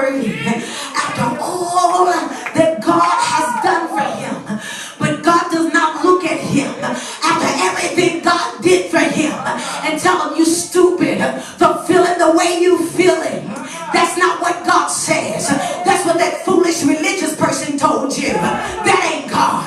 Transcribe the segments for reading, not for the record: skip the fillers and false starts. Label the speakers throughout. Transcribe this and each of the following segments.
Speaker 1: worthy after all that God has done for him. But God does not look at him after everything God did for him and tell him, you stupid for feeling the way you feeling. That's not what God says. That's what that foolish religious person told you. That ain't God.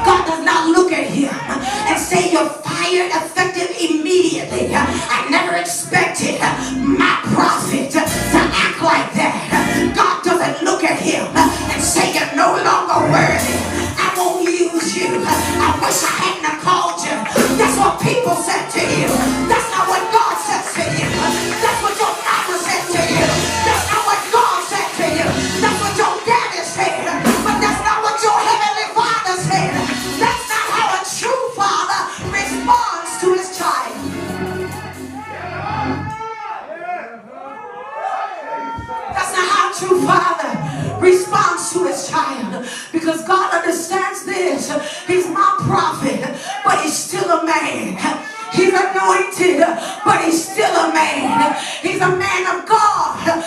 Speaker 1: God does not look at him and say, you're fired effective immediately. I never expected my prophet to act like that. God doesn't look at him and say, you're no longer worthy. I won't use you. I wish I hadn't have called you. That's what people said to you. That's not what God says to you. That's what your mama said to you. That's not what God said to you. That's what your daddy said. But that's not what your heavenly Father said. That's not how a true father responds to his child. That's not how a true father responds to his child. Because God understands this. He's my prophet, but he's still a man. He's anointed, but he's still a man. He's a man of God,